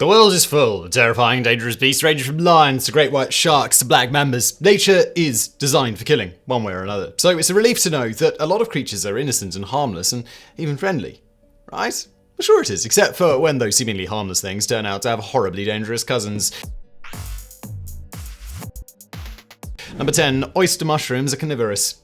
The world is full of terrifying, dangerous beasts ranging from lions to great white sharks to black mambas. Nature is designed for killing, one way or another. So it's a relief to know that a lot of creatures are innocent and harmless and even friendly. Right? Well, sure it is, except for when those seemingly harmless things turn out to have horribly dangerous cousins. Number 10. Oyster mushrooms are carnivorous.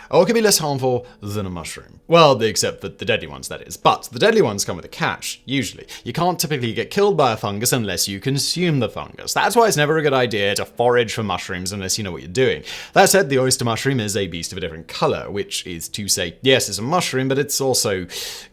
Or can be less harmful than a mushroom. Well, except for the deadly ones, that is. But the deadly ones come with a catch, usually. You can't typically get killed by a fungus unless you consume the fungus. That's why it's never a good idea to forage for mushrooms unless you know what you're doing. That said, the oyster mushroom is a beast of a different color, which is to say, yes, it's a mushroom, but it's also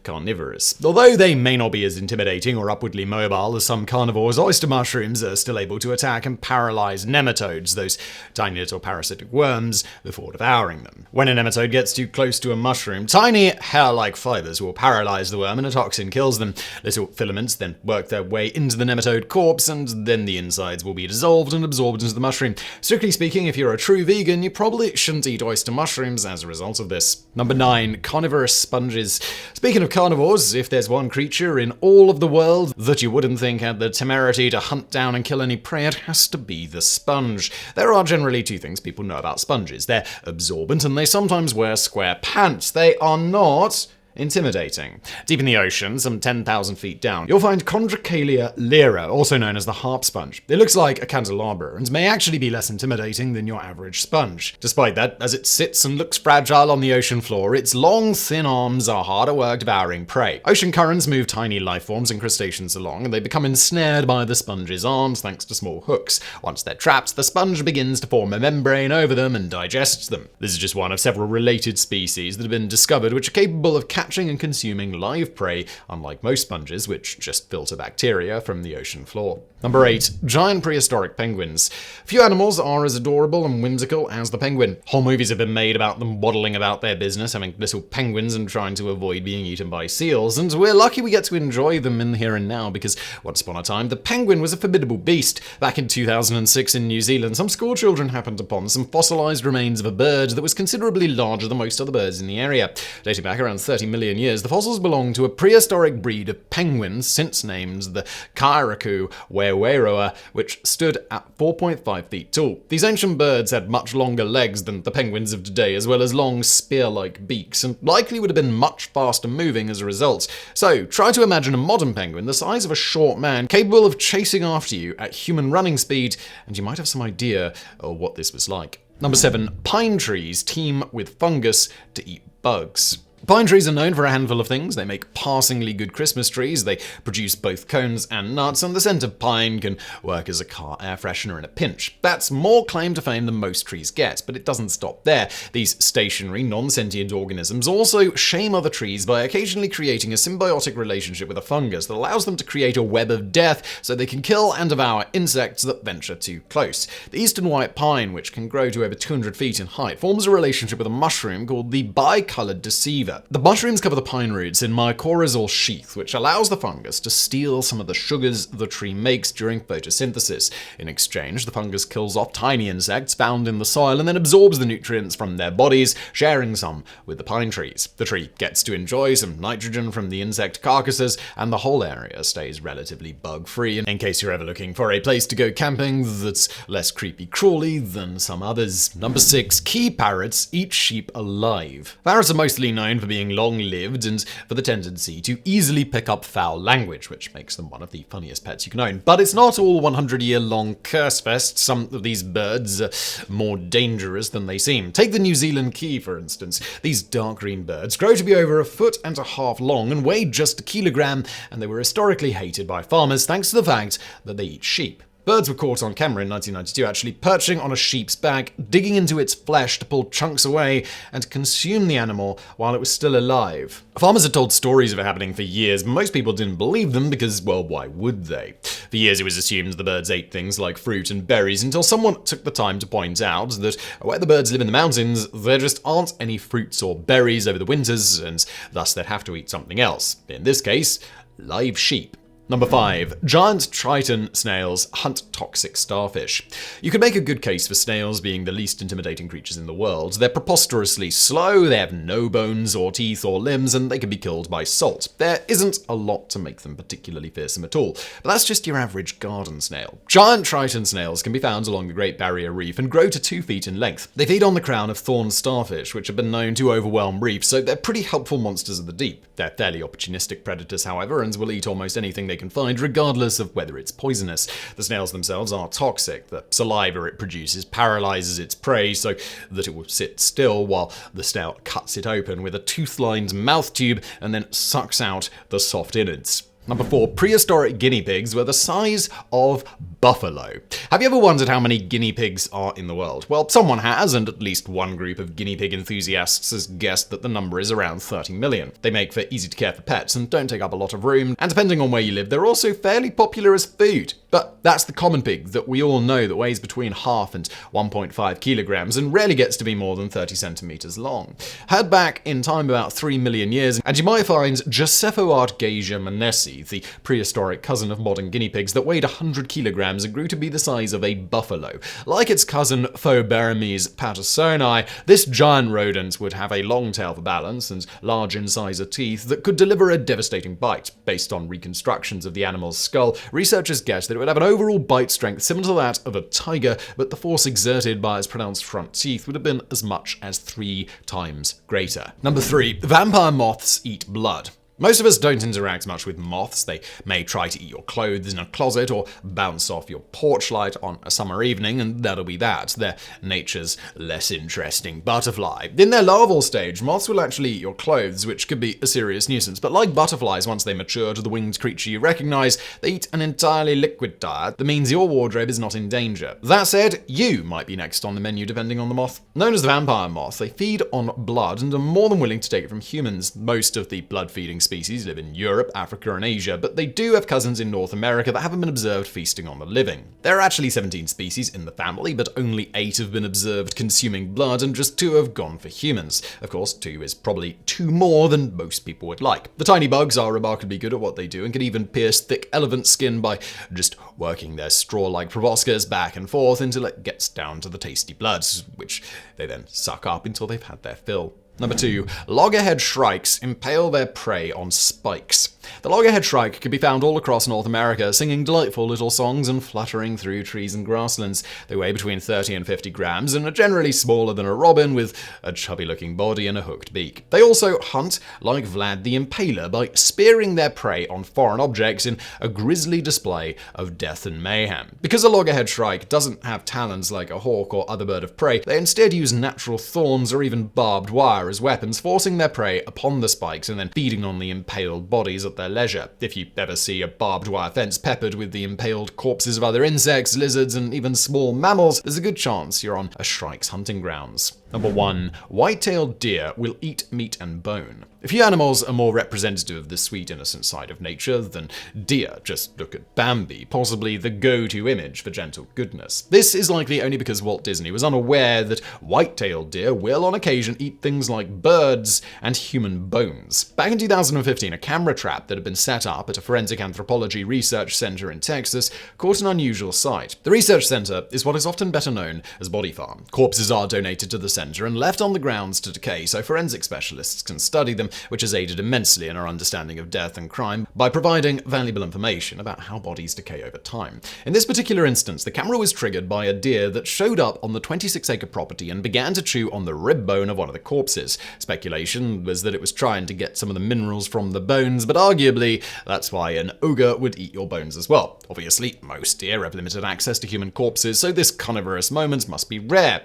carnivorous. Although they may not be as intimidating or upwardly mobile as some carnivores, oyster mushrooms are still able to attack and paralyze nematodes, those tiny little parasitic worms, before devouring them. When a nematode gets too close to a mushroom, tiny hair-like fibers will paralyze the worm and a toxin kills them. Little filaments then work their way into the nematode corpse, and then the insides will be dissolved and absorbed into the mushroom. Strictly speaking, if you're a true vegan, you probably shouldn't eat oyster mushrooms as a result of this. Number 9. Carnivorous sponges. Speaking of carnivores, if there's one creature in all of the world that you wouldn't think had the temerity to hunt down and kill any prey, it has to be the sponge. There are generally two things people know about sponges. They're absorbent and they sometimes wear square pants. They are not intimidating. Deep in the ocean, some 10,000 feet down, you'll find Chondricalia lyra, also known as the harp sponge. It looks like a candelabra and may actually be less intimidating than your average sponge. Despite that, as it sits and looks fragile on the ocean floor, its long, thin arms are hard at work devouring prey. Ocean currents move tiny life forms and crustaceans along, and they become ensnared by the sponge's arms thanks to small hooks. Once they're trapped, the sponge begins to form a membrane over them and digests them. This is just one of several related species that have been discovered which are capable of catching and consuming live prey, unlike most sponges, which just filter bacteria from the ocean floor. Number 8. Giant prehistoric penguins. Few animals are as adorable and whimsical as the penguin. Whole movies have been made about them waddling about their business, having little penguins and trying to avoid being eaten by seals, and we're lucky we get to enjoy them in the here and now, because once upon a time, the penguin was a formidable beast. Back in 2006 in New Zealand, some schoolchildren happened upon some fossilized remains of a bird that was considerably larger than most other birds in the area. Dating back around 30 million years, the fossils belong to a prehistoric breed of penguins, since named the Kairaku Weweroa, which stood at 4.5 feet tall. These ancient birds had much longer legs than the penguins of today, as well as long spear-like beaks, and likely would have been much faster moving as a result. So, try to imagine a modern penguin the size of a short man, capable of chasing after you at human running speed, and you might have some idea of what this was like. Number 7. Pine trees team with fungus to eat bugs. Pine trees are known for a handful of things. They make passingly good Christmas trees, they produce both cones and nuts, and the scent of pine can work as a car air freshener in a pinch. That's more claim to fame than most trees get, but it doesn't stop there. These stationary, non-sentient organisms also shame other trees by occasionally creating a symbiotic relationship with a fungus that allows them to create a web of death so they can kill and devour insects that venture too close. The eastern white pine, which can grow to over 200 feet in height, forms a relationship with a mushroom called the bicolored deceiver. The mushrooms cover the pine roots in mycorrhizal sheath, which allows the fungus to steal some of the sugars the tree makes during photosynthesis. In exchange, the fungus kills off tiny insects found in the soil and then absorbs the nutrients from their bodies, sharing some with the pine trees. The tree gets to enjoy some nitrogen from the insect carcasses, and the whole area stays relatively bug-free, in case you're ever looking for a place to go camping that's less creepy-crawly than some others. Number 6. Key parrots eat sheep alive. Parrots are mostly known for being long-lived and for the tendency to easily pick up foul language, which makes them one of the funniest pets you can own. But it's not all 100-year-long curse fest. Some of these birds are more dangerous than they seem. Take the New Zealand key, for instance. These dark green birds grow to be over 1.5 feet long and weigh just a kilogram, and they were historically hated by farmers thanks to the fact that they eat sheep. Birds were caught on camera in 1992 actually perching on a sheep's back, digging into its flesh to pull chunks away and consume the animal while it was still alive. Farmers had told stories of it happening for years, but most people didn't believe them because, well, why would they? For years it was assumed the birds ate things like fruit and berries until someone took the time to point out that where the birds live in the mountains, there just aren't any fruits or berries over the winters, and thus they'd have to eat something else. In this case, live sheep. Number 5. Giant Triton snails hunt toxic starfish. You could make a good case for snails being the least intimidating creatures in the world. They're preposterously slow, they have no bones or teeth or limbs, and they can be killed by salt. There isn't a lot to make them particularly fearsome at all, but that's just your average garden snail. Giant Triton snails can be found along the Great Barrier Reef and grow to 2 feet in length. They feed on the crown of thorn starfish, which have been known to overwhelm reefs, so they're pretty helpful monsters of the deep. They're fairly opportunistic predators, however, and will eat almost anything they can find, regardless of whether it's poisonous. The snails themselves are toxic. The saliva it produces paralyzes its prey so that it will sit still while the snail cuts it open with a tooth-lined mouth tube and then sucks out the soft innards. Number 4. Prehistoric guinea pigs were the size of buffalo. Have you ever wondered how many guinea pigs are in the world? Well, someone has, and at least one group of guinea pig enthusiasts has guessed that the number is around 30 million. They make for easy to care for pets and don't take up a lot of room, and depending on where you live, they're also fairly popular as food. But that's the common pig that we all know that weighs between half and 1.5 kilograms and rarely gets to be more than 30 centimeters long. Head back in time about 3 million years, and you might find Josephoartgasia manesi, the prehistoric cousin of modern guinea pigs that weighed 100 kilograms and grew to be the size of a buffalo. Like its cousin Phoberamys pattersoni, this giant rodent would have a long tail for balance and large incisor teeth that could deliver a devastating bite. Based on reconstructions of the animal's skull, researchers guessed that it would have an overall bite strength similar to that of a tiger, but the force exerted by its pronounced front teeth would have been as much as 3 times greater. Number 3. Vampire moths eat blood. Most of us don't interact much with moths. They may try to eat your clothes in a closet or bounce off your porch light on a summer evening, and that'll be that. They're nature's less interesting butterfly. In their larval stage, moths will actually eat your clothes, which could be a serious nuisance. But like butterflies, once they mature to the winged creature you recognize, they eat an entirely liquid diet that means your wardrobe is not in danger. That said, you might be next on the menu depending on the moth. Known as the vampire moth, they feed on blood and are more than willing to take it from humans. Most of the blood-feeding species live in Europe, Africa, and Asia, but they do have cousins in North America that haven't been observed feasting on the living. There are actually 17 species in the family, but only 8 have been observed consuming blood, and just 2 have gone for humans. Of course, 2 is probably 2 more than most people would like. The tiny bugs are remarkably good at what they do and can even pierce thick elephant skin by just working their straw-like proboscis back and forth until it gets down to the tasty blood, which they then suck up until they've had their fill. Number 2. Loggerhead shrikes impale their prey on spikes. The loggerhead shrike can be found all across North America, singing delightful little songs and fluttering through trees and grasslands. They weigh between 30 and 50 grams and are generally smaller than a robin, with a chubby-looking body and a hooked beak. They also hunt like Vlad the Impaler by spearing their prey on foreign objects in a grisly display of death and mayhem. Because a loggerhead shrike doesn't have talons like a hawk or other bird of prey, they instead use natural thorns or even barbed wire as weapons, forcing their prey upon the spikes and then feeding on the impaled bodies at their leisure. If you ever see a barbed wire fence peppered with the impaled corpses of other insects, lizards, and even small mammals, there's a good chance you're on a shrike's hunting grounds. Number 1. White-tailed deer will eat meat and bone. A few animals are more representative of the sweet, innocent side of nature than deer. Just look at Bambi, possibly the go-to image for gentle goodness. This is likely only because Walt Disney was unaware that white-tailed deer will on occasion eat things like birds and human bones. Back in 2015, a camera trap that had been set up at a forensic anthropology research center in Texas caught an unusual sight. The research center is what is often better known as Body Farm. Corpses are donated to the center and left on the grounds to decay so forensic specialists can study them, which has aided immensely in our understanding of death and crime by providing valuable information about how bodies decay over time. In this particular instance, the camera was triggered by a deer that showed up on the 26-acre property and began to chew on the rib bone of one of the corpses. Speculation was that it was trying to get some of the minerals from the bones, but arguably that's why an ogre would eat your bones as well. Obviously, most deer have limited access to human corpses, so this carnivorous moment must be rare.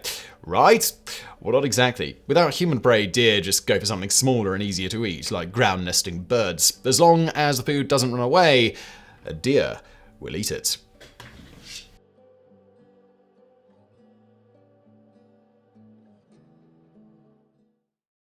Right? Well, not exactly. Without human prey, deer just go for something smaller and easier to eat, like ground-nesting birds. As long as the food doesn't run away, a deer will eat it.